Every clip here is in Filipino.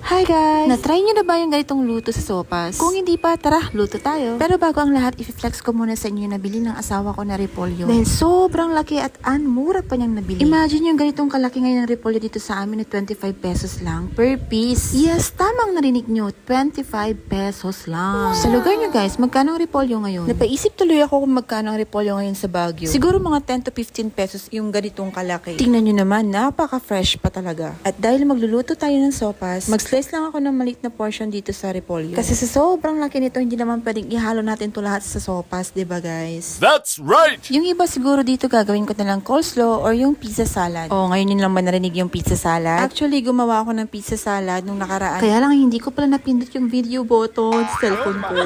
Hi guys! Na-try niyo na ba yung ganitong luto sa sopas? Kung hindi pa, tara, luto tayo. Pero bago ang lahat, i-flex ko muna sa inyo yung nabili ng asawa ko na repolyo. Dahil sobrang laki at mura pa niyang nabili. Imagine yung ganitong kalaki ngayon ng repolyo dito sa amin na 25 pesos lang per piece. Yes, tamang narinig nyo, 25 pesos lang. Sa lugar nyo guys, magkano ang repolyo ngayon? Napaisip tuloy ako kung magkano ang repolyo ngayon sa Baguio. Siguro mga 10 to 15 pesos yung ganitong kalaki. Tingnan nyo naman, napaka-fresh pa talaga. At dahil magluluto tayo ng sopas, mag-slice lang ako ng maliit na portion dito sa repolyo. Kasi sa sobrang laki nito, hindi naman pwedeng ihalo natin to lahat sa sopas, diba guys? That's right! Yung iba siguro dito gagawin ko na lang coleslaw or yung pizza salad. Oh, ngayon yun lang ba narinig yung pizza salad? Actually, gumawa ako ng pizza salad nung nakaraan. Kaya lang hindi ko pala napindot yung video button sa cellphone ko.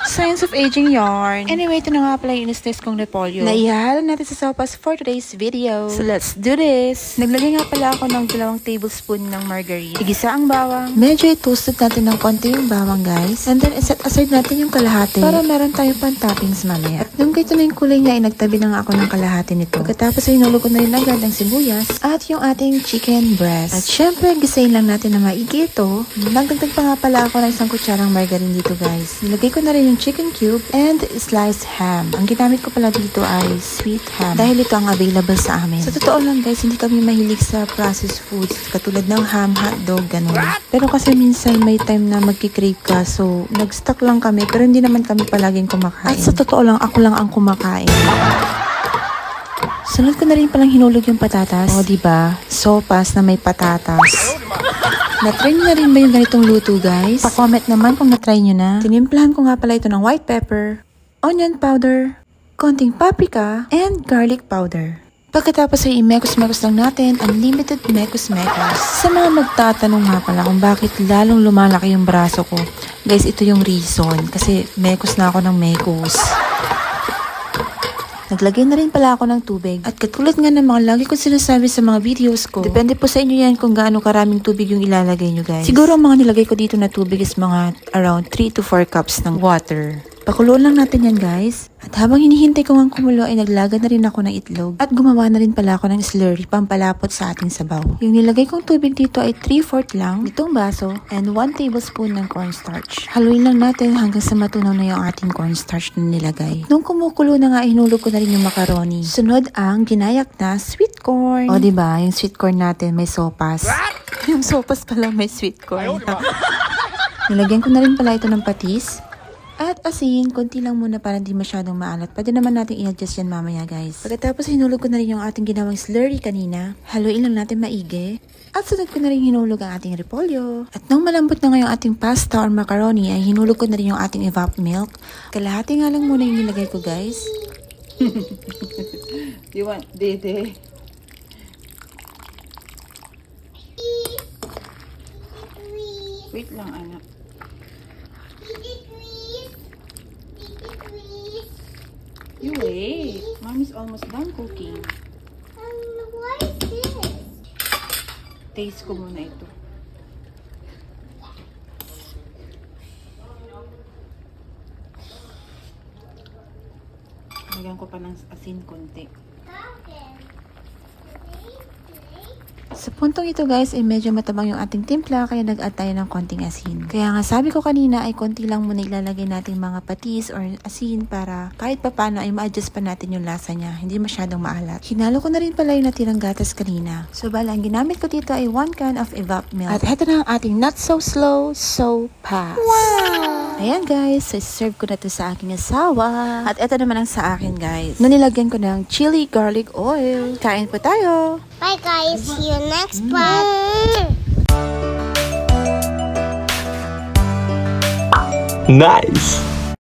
Science of aging yarn. Anyway, ito na nga pala yung in-slice kong repolyo na ihalo natin sa sopas for today's video. So let's do this! Naglagay nga pala ako ng 2 tablespoon ng margarine. Igisa ang bawang. Medyo i-toasted natin ng konti yung bawang guys. And then iset aside natin yung kalahati para meron tayong pan-toppings mamaya. At nung ito na yung kulay niya, nagtabi na nga ako ng kalahati nito. Pagkatapos ay hinulog ko na rin agad ng sibuyas at yung ating chicken breast. At syempre, gisayin lang natin na maigi ito. Nagdagdag pa nga pala ako ng 1 kutsarang margarine dito guys. Nilagay ko na rin yung chicken cube and sliced ham. Ang ginamit ko pala dito ay sweet ham dahil ito ang available sa amin. Sa totoo lang guys, hindi kami mahilig sa processed foods katulad ng ham, hotdog, ganun. Pero kasi minsan may time na magkikrave ka so nag-stock lang kami pero hindi naman kami palaging kumakain. At sa totoo lang, ako lang ang kumakain. Sunod ko na rin palang hinulog yung patatas. O diba? Sopas na may patatas. Na-try nyo na rin ba yung ganitong luto guys? Pa-comment naman kung na-try nyo na. Tinimplahan ko nga pala ito ng white pepper, onion powder, konting paprika, and garlic powder. Pagkatapos ay i-mekos-mekos lang natin, unlimited mekos-mekos. Sa mga magtatanong nga pala kung bakit lalong lumalaki yung braso ko. Guys, ito yung reason. Kasi mekos na ako ng mekos. Naglagay na rin pala ako ng tubig. At katulad nga ng mga lagi kong sinasabi sa mga videos ko, depende po sa inyo yan kung gaano karaming tubig yung ilalagay nyo guys. Siguro ang mga nilagay ko dito na tubig is mga around 3 to 4 cups ng water. Pakuloan lang natin yan guys. At habang hinihintay ko ang kumulo ay naglagay na rin ako ng itlog. At gumawa na rin pala ako ng slurry pampalapot sa ating sabaw. Yung nilagay kong tubig dito ay 3/4 lang nitong baso and 1 tablespoon ng cornstarch. Haluin lang natin hanggang sa matunaw na yung ating cornstarch na nilagay. Nung kumukulo na nga, hinulog ko na rin yung macaroni. Sunod ang ginayak na sweet corn. O diba, yung sweet corn natin may sopas. Yung sopas pala may sweet corn. Nilagyan ko na rin pala ito ng patis. At asin, konti lang muna para hindi masyadong maalat. Pwede naman natin i-adjust yan mamaya guys. Pagkatapos hinulog ko na rin yung ating ginawang slurry kanina. Haluin lang natin maigi. At sunod ko na rin hinulog ang ating repolyo. At nung malambot na nga yung ating pasta or macaroni ay hinulog ko na rin yung ating evap milk. Kalahati nga lang muna yung nilagay ko guys. Do you want dede? Wait lang, anak. You wait. Mommy's almost done cooking. What is this? Taste ko muna ito. Lagyan ko pa ng asin konti. Sa puntong ito guys ay medyo matabang yung ating timpla kaya nag-add tayo ng konting asin. Kaya nga sabi ko kanina ay konti lang muna ilalagay natin mga patis or asin para kahit papano ay ma-adjust pa natin yung lasa niya. Hindi masyadong maalat. Hinalo ko na rin pala yung natirang gatas kanina. So bala, ang ginamit ko dito ay 1 can of evap milk. At eto na ang ating not so slow, so fast. Wow! Ayan guys, so serve ko na to sa aking asawa. At eto naman ang sa akin guys. Nanilagyan ko ng chili garlic oil. Kain po tayo! Bye guys, see you next part. Nice!